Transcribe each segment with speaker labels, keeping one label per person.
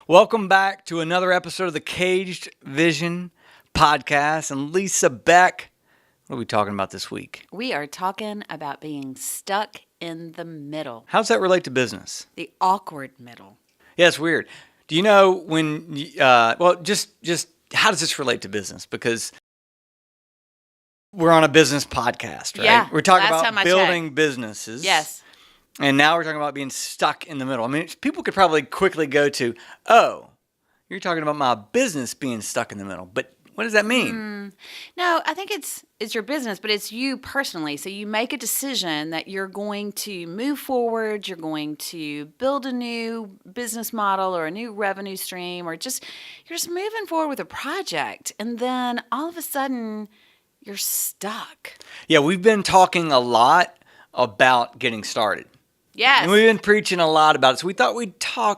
Speaker 1: Welcome back to another episode of the Caged Vision podcast. And Lisa, Beck, what are we talking about this week?
Speaker 2: We are talking about being stuck in the middle.
Speaker 1: How does that relate to business?
Speaker 2: The awkward middle.
Speaker 1: Yeah, it's weird. Do you know when, just how does this relate to business? Because we're on a business podcast, right?
Speaker 2: Yeah,
Speaker 1: We're talking
Speaker 2: last
Speaker 1: about
Speaker 2: time I
Speaker 1: building
Speaker 2: checked.
Speaker 1: businesses.
Speaker 2: Yes.
Speaker 1: And now we're talking about being stuck in the middle. I mean, people could probably quickly go to, oh, you're talking about my business being stuck in the middle. But what does that mean?
Speaker 2: No, I think it's your business, but it's you personally. So you make a decision that you're going to move forward, you're going to build a new business model or a new revenue stream, or you're just moving forward with a project. And then all of a sudden, you're stuck.
Speaker 1: Yeah, we've been talking a lot about getting started.
Speaker 2: Yes.
Speaker 1: And we've been preaching a lot about it. So we thought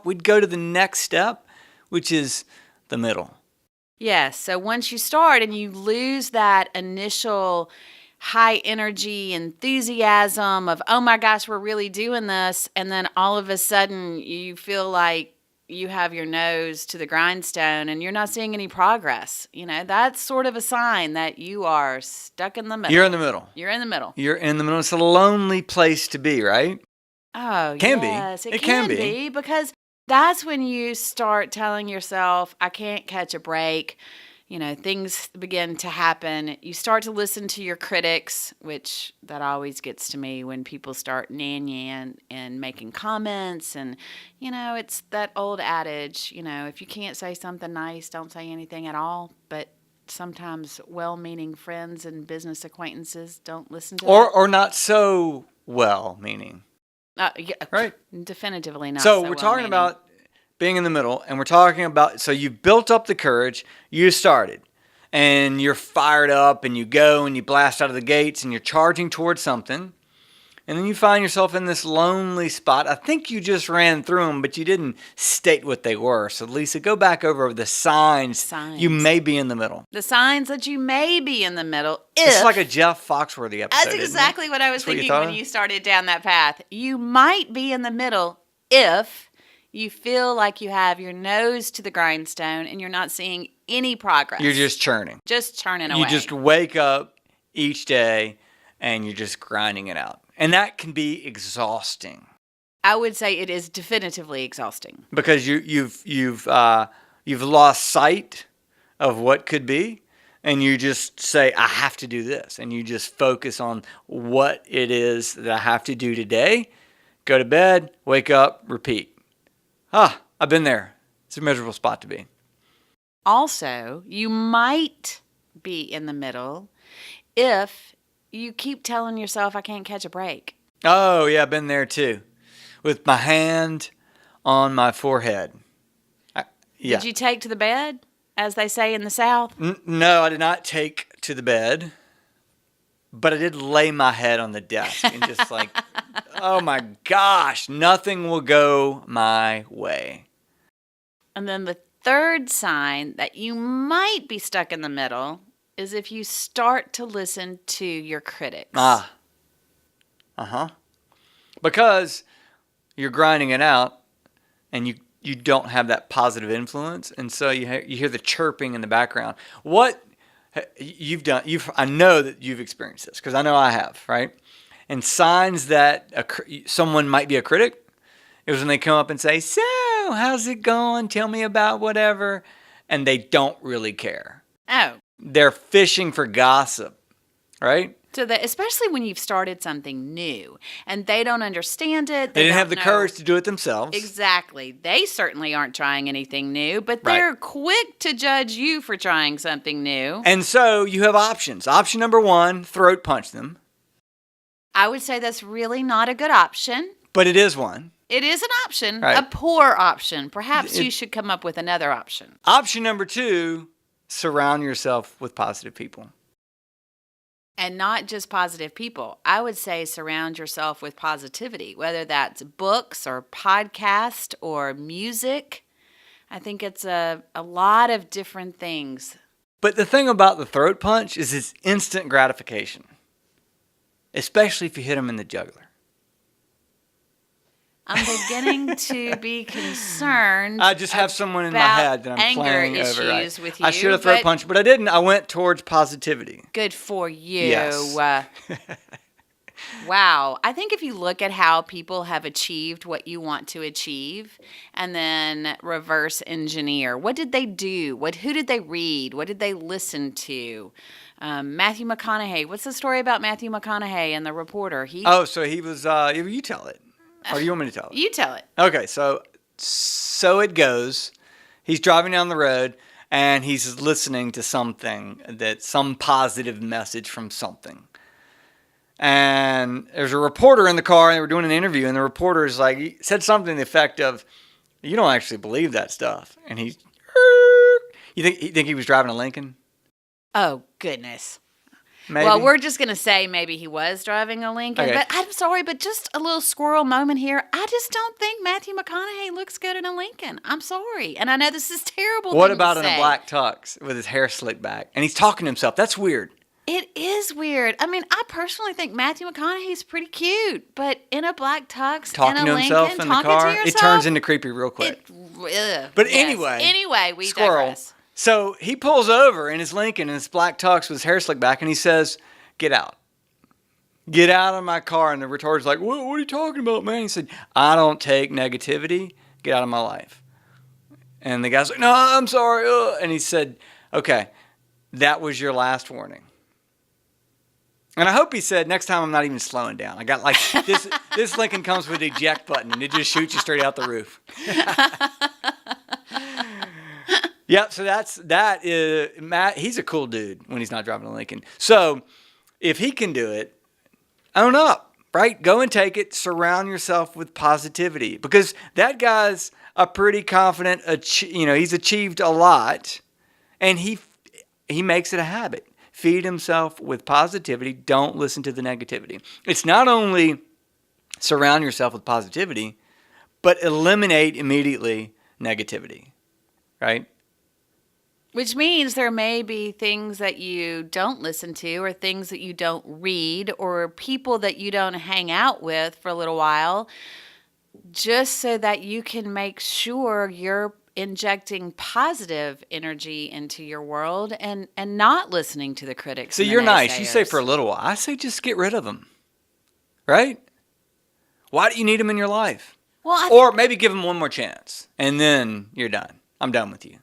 Speaker 1: we'd go to the next step, which is the middle.
Speaker 2: Yes. So once you start and you lose that initial high energy enthusiasm of, oh my gosh, we're really doing this. And then all of a sudden you feel like you have your nose to the grindstone and you're not seeing any progress. You know, that's sort of a sign that you are stuck in the middle.
Speaker 1: You're in the middle.
Speaker 2: You're in the middle.
Speaker 1: You're in the middle. It's a lonely place to be, right?
Speaker 2: Oh,
Speaker 1: Can be.
Speaker 2: yes.
Speaker 1: It can be.
Speaker 2: Because that's when you start telling yourself, I can't catch a break. You know, things begin to happen. You start to listen to your critics, which that always gets to me when people start nan-yan and making comments. And, you know, it's that old adage, you know, if you can't say something nice, don't say anything at all. But sometimes well-meaning friends and business acquaintances don't listen to that.
Speaker 1: Or not so well-meaning.
Speaker 2: Yeah,
Speaker 1: right?
Speaker 2: Definitively not.
Speaker 1: So we're talking about being in the middle, and we're talking about, so you built up the courage, you started, and you're fired up, and you go, and you blast out of the gates, and you're charging towards something, and then you find yourself in this lonely spot. I think you just ran through them, but you didn't state what they were. So Lisa, go back over the signs you may be in the middle.
Speaker 2: The signs that you may be in the middle.
Speaker 1: It's like a Jeff Foxworthy episode.
Speaker 2: That's exactly what I was thinking when you
Speaker 1: of?
Speaker 2: started down that path. You might be in the middle if you feel like you have your nose to the grindstone and you're not seeing any progress.
Speaker 1: You're just churning.
Speaker 2: Just churning away.
Speaker 1: You just wake up each day and you're just grinding it out. And that can be exhausting.
Speaker 2: I would say it is definitively exhausting.
Speaker 1: Because you've lost sight of what could be, and you just say, I have to do this. And you just focus on what it is that I have to do today. Go to bed, wake up, repeat. I've been there. It's a miserable spot to be.
Speaker 2: Also, you might be in the middle if you keep telling yourself, I can't catch a break.
Speaker 1: Oh, yeah, I've been there too. With my hand on my forehead. Yeah.
Speaker 2: Did you take to the bed, as they say in the South?
Speaker 1: No, I did not take to the bed. But I did lay my head on the desk and just like, oh my gosh, nothing will go my way.
Speaker 2: And then the third sign that you might be stuck in the middle is if you start to listen to your critics.
Speaker 1: Because you're grinding it out and you don't have that positive influence. And so you hear the chirping in the background. What I know that you've experienced this because I know I have, right? And signs that someone might be a critic is when they come up and say, so how's it going? Tell me about whatever. And they don't really care.
Speaker 2: Oh.
Speaker 1: They're fishing for gossip, right?
Speaker 2: So that, especially when you've started something new and they don't understand it.
Speaker 1: They didn't have the courage to do it themselves.
Speaker 2: Exactly. They certainly aren't trying anything new, but they're quick to judge you for trying something new.
Speaker 1: And so you have options. Option number one, throat punch them.
Speaker 2: I would say that's really not a good option.
Speaker 1: But it is one.
Speaker 2: It is an option,
Speaker 1: right.
Speaker 2: A poor option. Perhaps you should come up with another option.
Speaker 1: Option number two, surround yourself with positive people.
Speaker 2: And not just positive people. I would say surround yourself with positivity, whether that's books or podcast or music. I think it's a lot of different things.
Speaker 1: But the thing about the throat punch is it's instant gratification, especially if you hit them in the jugular.
Speaker 2: I'm beginning to be concerned.
Speaker 1: I just have someone in my
Speaker 2: about
Speaker 1: head that I'm
Speaker 2: anger
Speaker 1: playing
Speaker 2: issues
Speaker 1: over. Right?
Speaker 2: with you.
Speaker 1: I should have throat punched, but I didn't. I went towards positivity.
Speaker 2: Good for you.
Speaker 1: Yes.
Speaker 2: Wow. I think if you look at how people have achieved what you want to achieve and then reverse engineer, what did they do? Who did they read? What did they listen to? Matthew McConaughey. What's the story about Matthew McConaughey and the reporter?
Speaker 1: So he was, you tell it. Or do you want me to tell it?
Speaker 2: You tell it.
Speaker 1: Okay, so it goes. He's driving down the road and he's listening to something some positive message from something. And there's a reporter in the car, and they were doing an interview, and the reporter is like, he said something to the effect of, "You don't actually believe that stuff." And you think he was driving a Lincoln?
Speaker 2: Oh, goodness.
Speaker 1: Maybe.
Speaker 2: Well, we're just going to say maybe he was driving a Lincoln.
Speaker 1: Okay.
Speaker 2: But I'm sorry, but just a little squirrel moment here. I just don't think Matthew McConaughey looks good in a Lincoln. I'm sorry. And I know this is terrible.
Speaker 1: What about
Speaker 2: to
Speaker 1: in a
Speaker 2: say.
Speaker 1: black tux with his hair slicked back? And he's talking to himself. That's weird.
Speaker 2: It is weird. I mean, I personally think Matthew McConaughey's pretty cute, but in a black tux,
Speaker 1: Talking
Speaker 2: in a
Speaker 1: to
Speaker 2: Lincoln,
Speaker 1: himself in the
Speaker 2: talking
Speaker 1: car,
Speaker 2: to yourself,
Speaker 1: it turns into creepy real quick. But
Speaker 2: yes. Anyway, we
Speaker 1: squirrel.
Speaker 2: digress.
Speaker 1: So he pulls over in his Lincoln in his black tux with his hair slicked back, and he says, "Get out. Get out of my car." And the retarder's like, what are you talking about, man? He said, "I don't take negativity. Get out of my life." And the guy's like, "No, I'm sorry." And he said, "Okay, that was your last warning." And I hope he said, "Next time I'm not even slowing down. I got like this. This Lincoln comes with an eject button, and it just shoots you straight out the roof." Yep. So that is Matt. He's a cool dude when he's not driving a Lincoln. So if he can do it, own up, right? Go and take it. Surround yourself with positivity, because that guy's a pretty confident. He's achieved a lot, and he makes it a habit. Feed himself with positivity. Don't listen to the negativity. It's not only surround yourself with positivity, but eliminate immediately negativity, right?
Speaker 2: Which means there may be things that you don't listen to, or things that you don't read, or people that you don't hang out with for a little while, just so that you can make sure you're injecting positive energy into your world and not listening to the critics.
Speaker 1: So
Speaker 2: and the
Speaker 1: you're nice.
Speaker 2: naysayers.
Speaker 1: You say for a little while. I say just get rid of them, right? Why do you need them in your life?
Speaker 2: Well,
Speaker 1: Or maybe give them one more chance, and then you're done. I'm done with you.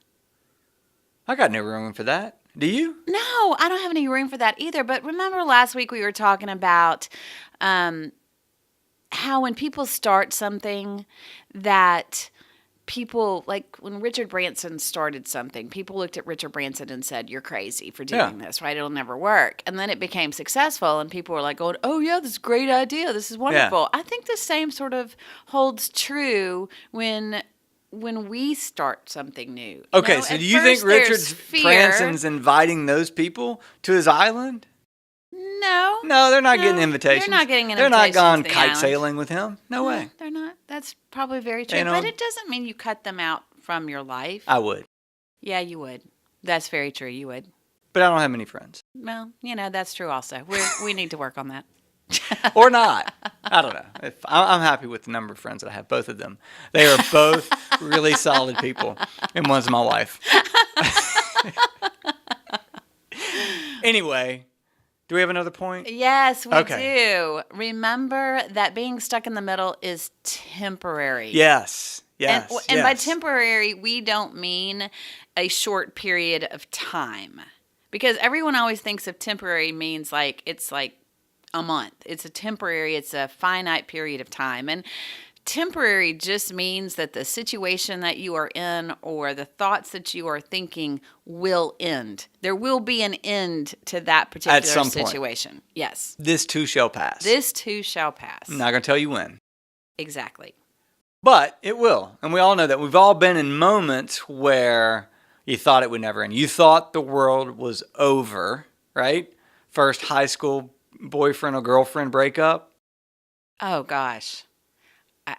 Speaker 1: I got no room for that. Do you?
Speaker 2: No, I don't have any room for that either. But remember last week we were talking about how when people start something that people, like when Richard Branson started something, people looked at Richard Branson and said, "You're crazy for doing this, right? It'll never work." And then it became successful and people were like going, "Oh yeah, this is a great idea. This is wonderful." Yeah. I think the same sort of holds true when we start something new.
Speaker 1: Okay, so do you think Richard Branson's inviting those people to his island? No, they're not getting invitations.
Speaker 2: They're not getting
Speaker 1: They're
Speaker 2: invitations.
Speaker 1: not gone
Speaker 2: to
Speaker 1: kite sailing with him. No way.
Speaker 2: They're not. That's probably very true. But it doesn't mean you cut them out from your life.
Speaker 1: I would.
Speaker 2: Yeah, you would. That's very true. You would.
Speaker 1: But I don't have many friends.
Speaker 2: Well, that's true also. We need to work on that.
Speaker 1: Or not. I don't know. I'm happy with the number of friends that I have, both of them. They are both really solid people, and one's my wife. Anyway, do we have another point?
Speaker 2: Yes, we do. Remember that being stuck in the middle is temporary.
Speaker 1: Yes.
Speaker 2: And by temporary, we don't mean a short period of time. Because everyone always thinks of temporary means it's like a month. It's a finite period of time. And temporary just means that the situation that you are in or the thoughts that you are thinking will end. There will be an end to that particular situation. Point. Yes.
Speaker 1: This too shall pass. I'm not going to tell you when.
Speaker 2: Exactly.
Speaker 1: But it will. And we all know that. We've all been in moments where you thought it would never end. You thought the world was over, right? First high school boyfriend or girlfriend breakup.
Speaker 2: Oh, gosh.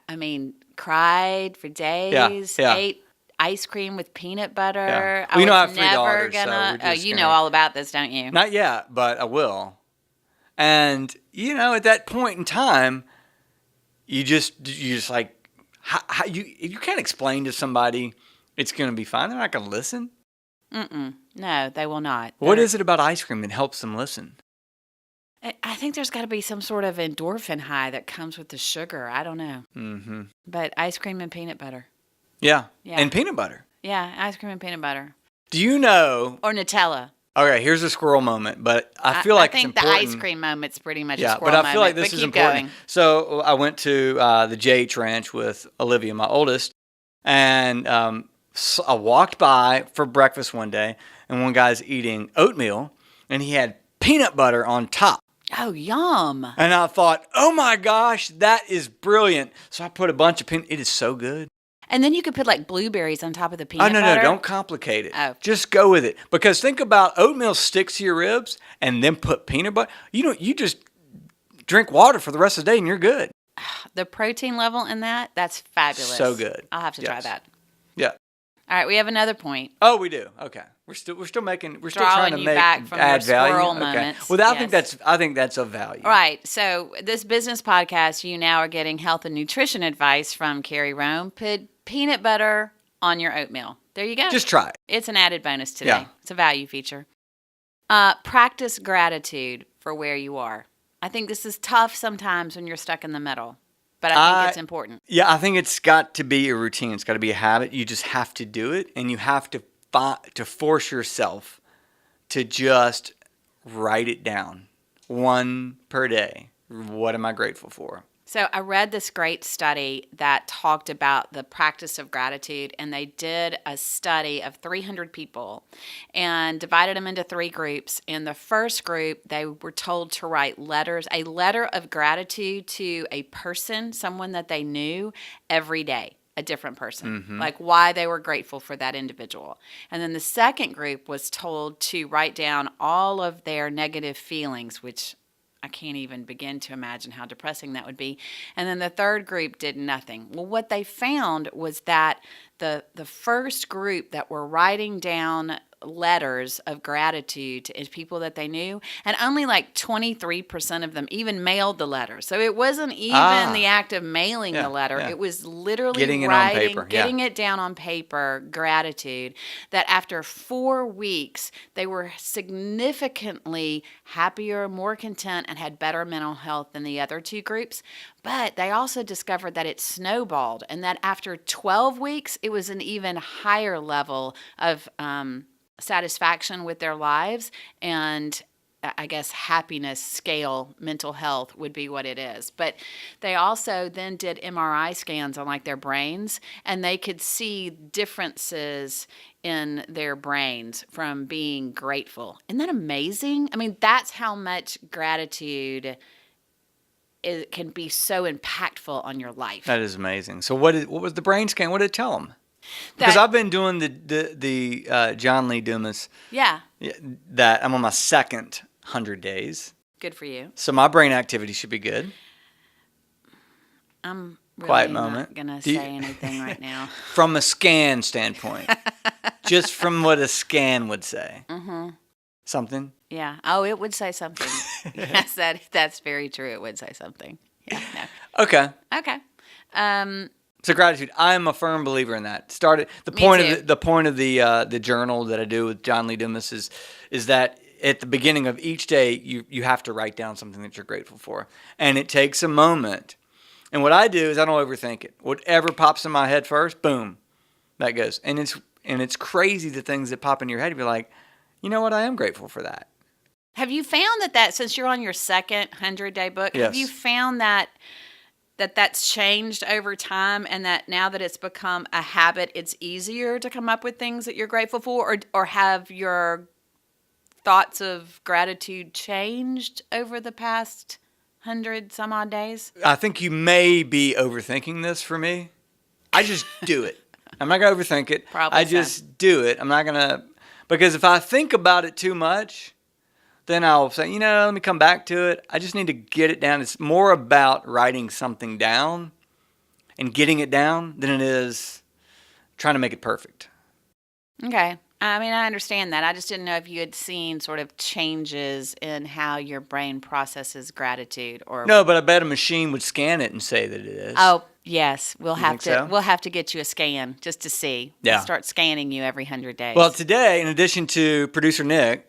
Speaker 2: I mean, cried for days, ate ice cream with peanut butter.
Speaker 1: Yeah.
Speaker 2: I was
Speaker 1: I have 3
Speaker 2: never
Speaker 1: daughters.
Speaker 2: So you know all about this, don't you?
Speaker 1: Not yet, but I will. And, at that point in time, you just like, you can't explain to somebody it's going to be fine. They're not going to listen.
Speaker 2: No, they will not.
Speaker 1: What is it about ice cream that helps them listen?
Speaker 2: I think there's got to be some sort of endorphin high that comes with the sugar. I don't know.
Speaker 1: Mm-hmm.
Speaker 2: But ice cream and peanut butter.
Speaker 1: Yeah. And peanut butter.
Speaker 2: Yeah, ice cream and peanut butter.
Speaker 1: Do you know?
Speaker 2: Or Nutella.
Speaker 1: Okay, here's a squirrel moment, but I feel like it's important.
Speaker 2: I think the ice cream moment's pretty much a squirrel
Speaker 1: moment. Yeah,
Speaker 2: moment.
Speaker 1: but I feel like this is important. Going. So I went to the JH Ranch with Olivia, my oldest, and so I walked by for breakfast one day, and one guy's eating oatmeal, and he had peanut butter on top.
Speaker 2: Oh, yum.
Speaker 1: And I thought, oh my gosh, that is brilliant. So I put a bunch of peanut. It is so good.
Speaker 2: And then you could put like blueberries on top of the peanut butter.
Speaker 1: No, don't complicate it.
Speaker 2: Oh.
Speaker 1: Just go with it. Because think about oatmeal sticks to your ribs and then put peanut butter. You just drink water for the rest of the day and you're good.
Speaker 2: The protein level in that's fabulous.
Speaker 1: So good.
Speaker 2: I'll have to try that.
Speaker 1: Yeah.
Speaker 2: All right, we have another point.
Speaker 1: Oh, we do. Okay. We're still trying to
Speaker 2: back from
Speaker 1: add value.
Speaker 2: Moments.
Speaker 1: Well, I think that's of value.
Speaker 2: Right. So this business podcast, you now are getting health and nutrition advice from Carey Rome. Put peanut butter on your oatmeal. There you go.
Speaker 1: Just try it.
Speaker 2: It's an added bonus today.
Speaker 1: Yeah.
Speaker 2: It's a value feature. Practice gratitude for where you are. I think this is tough sometimes when you're stuck in the middle. But I think it's important.
Speaker 1: Yeah, I think it's got to be a routine. It's got to be a habit. You just have to do it, and you have to force yourself to just write it down. One per day. What am I grateful for?
Speaker 2: So I read this great study that talked about the practice of gratitude, and they did a study of 300 people and divided them into 3 groups. In the first group, they were told to write a letter of gratitude to a person, someone that they knew, every day. A different person, like why they were grateful for that individual. And then the second group was told to write down all of their negative feelings, which I can't even begin to imagine how depressing that would be. And then the third group did nothing. Well, what they found was that the first group that were writing down letters of gratitude to people that they knew, and only like 23% of them even mailed the letter. So it wasn't even the act of mailing the letter. It was literally
Speaker 1: getting
Speaker 2: it down on paper, gratitude, that after 4 weeks, they were significantly happier, more content, and had better mental health than the other 2 groups. But they also discovered that it snowballed, and that after 12 weeks, it was an even higher level of satisfaction with their lives, and I guess happiness scale, mental health would be what it is. But they also then did MRI scans on like their brains, and they could see differences in their brains from being grateful. Isn't that amazing? I mean, that's how much gratitude can be so impactful on your life.
Speaker 1: That is amazing. So what was the brain scan? What did it tell them? Because I've been doing the John Lee Dumas.
Speaker 2: Yeah.
Speaker 1: That I'm on my second 100 days.
Speaker 2: Good for you.
Speaker 1: So my brain activity should be good.
Speaker 2: I'm really
Speaker 1: quiet moment.
Speaker 2: Not gonna say anything right now.
Speaker 1: From a scan standpoint, just from what a scan would say. Mm-hmm. Something.
Speaker 2: Yeah. Oh, it would say something. Yes, that's very true. It would say something. Yeah. No.
Speaker 1: Okay.
Speaker 2: So
Speaker 1: gratitude. I'm a firm believer in that. The point of the journal that I do with John Lee Dumas is that at the beginning of each day you have to write down something that you're grateful for, and it takes a moment. And what I do is I don't overthink it. Whatever pops in my head first, boom, that goes. And it's crazy the things that pop in your head. You're like, you know what? I am grateful for that.
Speaker 2: Have you found that since you're on your second 100-day book,
Speaker 1: yes.
Speaker 2: Have you found that's changed over time, and that now that it's become a habit, it's easier to come up with things that you're grateful for, or have your thoughts of gratitude changed over the past 100 some odd days?
Speaker 1: I think you may be overthinking this for me. I just do it. I'm not going to overthink it.
Speaker 2: Probably
Speaker 1: I just do it. I'm not going to, because if I think about it too much, then I'll say, let me come back to it. I just need to get it down. It's more about writing something down and getting it down than it is trying to make it perfect.
Speaker 2: Okay. I mean, I understand that. I just didn't know if you had seen sort of changes in how your brain processes gratitude or...
Speaker 1: No, but I bet a machine would scan it and say that it is.
Speaker 2: Oh, Yes, we'll
Speaker 1: You
Speaker 2: have
Speaker 1: think
Speaker 2: to.
Speaker 1: so?
Speaker 2: We'll have to get you a scan just to see.
Speaker 1: Yeah.
Speaker 2: We'll start scanning you every 100 days.
Speaker 1: Well, today, in addition to producer Nick,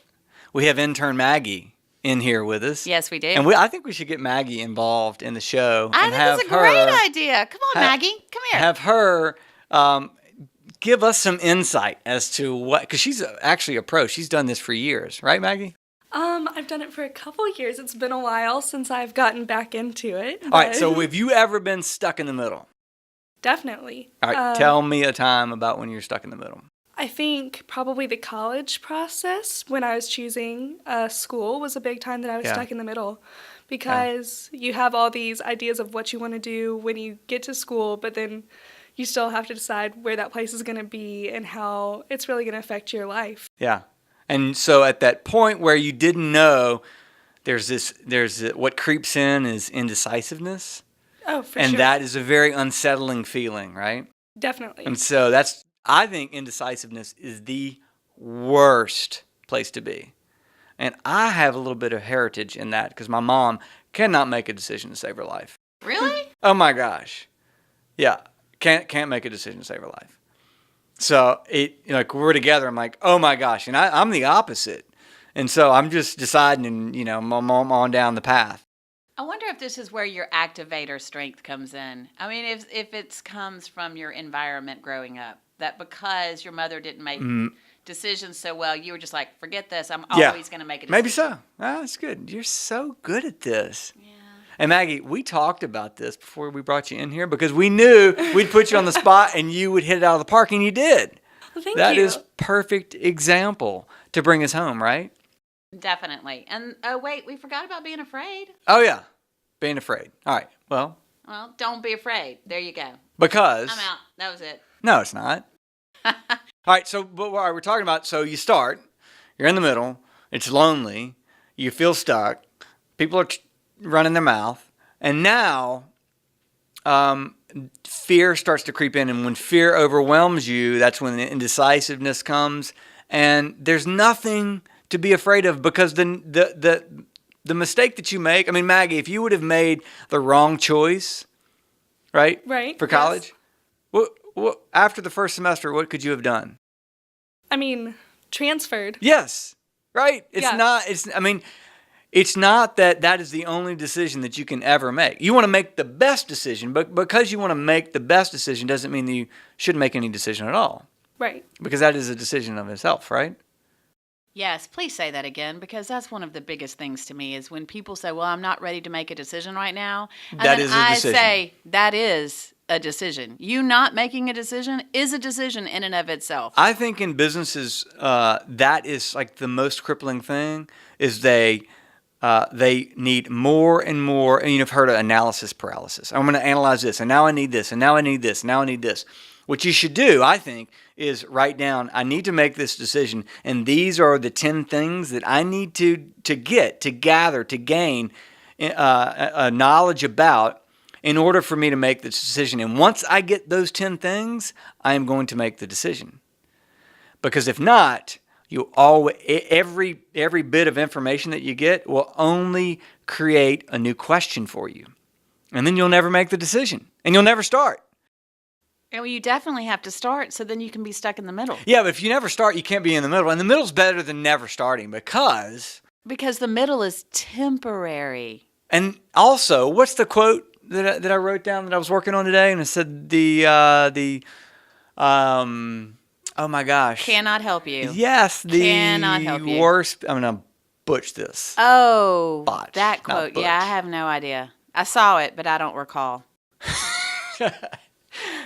Speaker 1: we have intern Maggie in here with us.
Speaker 2: Yes, we do.
Speaker 1: And I think we should get Maggie involved in the show.
Speaker 2: I
Speaker 1: and
Speaker 2: think
Speaker 1: have
Speaker 2: it's a great
Speaker 1: her,
Speaker 2: idea. Come on, Maggie. Come here.
Speaker 1: Have her give us some insight as to what, because she's actually a pro. She's done this for years, right, Maggie?
Speaker 3: I've done it for a couple years. It's been a while since I've gotten back into it.
Speaker 1: All right, so have you ever been stuck in the middle?
Speaker 3: Definitely.
Speaker 1: All right, tell me a time about when you're stuck in the middle.
Speaker 3: I think probably the college process when I was choosing a school was a big time that I was stuck in the middle because you have all these ideas of what you want to do when you get to school, but then you still have to decide where that place is going to be and how it's really going to affect your life.
Speaker 1: Yeah. And so at that point where you didn't know, what creeps in is indecisiveness.
Speaker 3: Oh, for
Speaker 1: and
Speaker 3: sure.
Speaker 1: that is a very unsettling feeling, right?
Speaker 3: Definitely.
Speaker 1: And so I think indecisiveness is the worst place to be. And I have a little bit of heritage in that because my mom cannot make a decision to save her life.
Speaker 2: Really?
Speaker 1: Oh my gosh. Yeah. Can't make a decision to save her life. So we're together, I'm like, oh my gosh. And I'm the opposite. And so I'm just deciding and, I'm on down the path.
Speaker 2: I wonder if this is where your activator strength comes in. I mean, if it comes from your environment growing up, that because your mother didn't make decisions so well, you were just like, forget this. I'm always going to make a decision.
Speaker 1: Maybe so. Oh, that's good. You're so good at this.
Speaker 2: Yeah.
Speaker 1: And Maggie, we talked about this before we brought you in here because we knew we'd put you on the spot and you would hit it out of the park, and you did.
Speaker 3: Well, thank
Speaker 1: That
Speaker 3: you.
Speaker 1: is perfect example to bring us home, right?
Speaker 2: Definitely. And wait, we forgot about being afraid.
Speaker 1: Oh, yeah. Being afraid. All right. Well,
Speaker 2: don't be afraid. There you go.
Speaker 1: because...
Speaker 2: I'm out. That was it.
Speaker 1: No, it's not. All right. So what we're talking about, so you start, you're in the middle, it's lonely, you feel stuck, people are running their mouth, and now fear starts to creep in. And when fear overwhelms you, that's when the indecisiveness comes. And there's nothing to be afraid of because the mistake that you make, I mean, Maggie, if you would have made the wrong choice, right?
Speaker 3: Right.
Speaker 1: For college, what, after the first semester, what could you have done?
Speaker 3: I mean, transferred.
Speaker 1: Yes. Right?
Speaker 3: Yeah.
Speaker 1: It's not that is the only decision that you can ever make. You want to make the best decision, but because you want to make the best decision doesn't mean that you shouldn't make any decision at all.
Speaker 3: Right.
Speaker 1: Because that is a decision of itself, right?
Speaker 2: Yes, please say that again, because that's one of the biggest things to me is when people say, well, I'm not ready to make a decision right now. And
Speaker 1: That
Speaker 2: then
Speaker 1: is a
Speaker 2: I
Speaker 1: decision.
Speaker 2: say, that is a decision. You not making a decision is a decision in and of itself.
Speaker 1: I think in businesses, that is like the most crippling thing is they need more and more, and you've heard of analysis paralysis. I'm going to analyze this, and now I need this, and now I need this, and now I need this. What you should do, I think, is write down, I need to make this decision, and these are the 10 things that I need to gather, to gain knowledge about in order for me to make this decision. And once I get those 10 things, I am going to make the decision. Because if not, every bit of information that you get will only create a new question for you. And then you'll never make the decision, and you'll never start.
Speaker 2: And you definitely have to start so then you can be stuck in the middle.
Speaker 1: Yeah, but if you never start, you can't be in the middle. And the middle's better than never starting because
Speaker 2: Because the middle is temporary.
Speaker 1: And also, what's the quote that I wrote down that I was working on today? And it said oh my gosh.
Speaker 2: Cannot help you.
Speaker 1: Yes,
Speaker 2: Cannot help you.
Speaker 1: worst. I'm going to butch this.
Speaker 2: Oh,
Speaker 1: Botch,
Speaker 2: that
Speaker 1: not
Speaker 2: quote.
Speaker 1: butch.
Speaker 2: Yeah, I have no idea. I saw it, but I don't recall.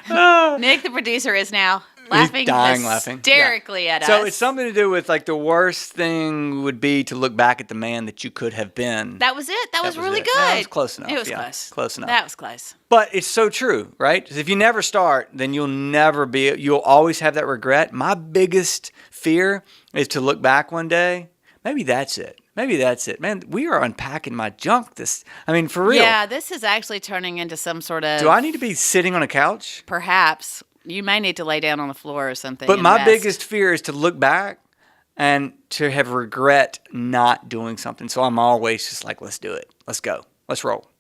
Speaker 2: Nick, the producer, is now laughing
Speaker 1: dying laughing.
Speaker 2: hysterically at us.
Speaker 1: So it's something to do with like the worst thing would be to look back at the man that you could have been.
Speaker 2: That was it. That was really
Speaker 1: it.
Speaker 2: good.
Speaker 1: That was close enough.
Speaker 2: It was
Speaker 1: Yeah,
Speaker 2: close.
Speaker 1: close enough.
Speaker 2: That was close.
Speaker 1: But it's so true, right? 'Cause if you never start, then you'll always have that regret. My biggest fear is to look back one day. Maybe that's it. Man, we are unpacking my junk for real.
Speaker 2: Yeah, this is actually turning into some sort of...
Speaker 1: Do I need to be sitting on a couch?
Speaker 2: Perhaps. You may need to lay down on the floor or something.
Speaker 1: But
Speaker 2: and
Speaker 1: my
Speaker 2: rest.
Speaker 1: biggest fear is to look back and to have regret not doing something. So I'm always just like, let's do it. Let's go. Let's roll.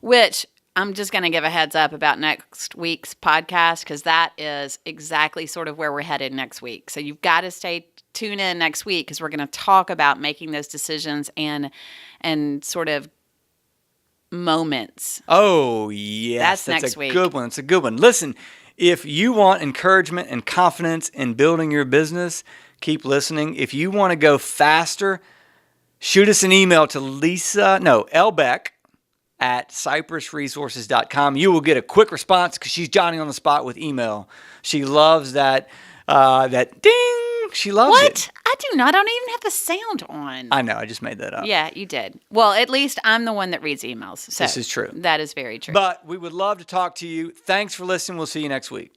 Speaker 2: Which I'm just going to give a heads up about next week's podcast because that is exactly sort of where we're headed next week. So you've got to tune in next week because we're going to talk about making those decisions and sort of moments.
Speaker 1: Oh, yes.
Speaker 2: That's next week.
Speaker 1: Good one. It's a good one. Listen, if you want encouragement and confidence in building your business, keep listening. If you want to go faster, shoot us an email to Beck at cypressresources.com. You will get a quick response because she's Johnny on the spot with email. She loves that ding. She loves it.
Speaker 2: What? I do not. I don't even have the sound on.
Speaker 1: I know. I just made that up.
Speaker 2: Yeah, you did. Well, at least I'm the one that reads emails. So
Speaker 1: this is true.
Speaker 2: That is very true.
Speaker 1: But we would love to talk to you. Thanks for listening. We'll see you next week.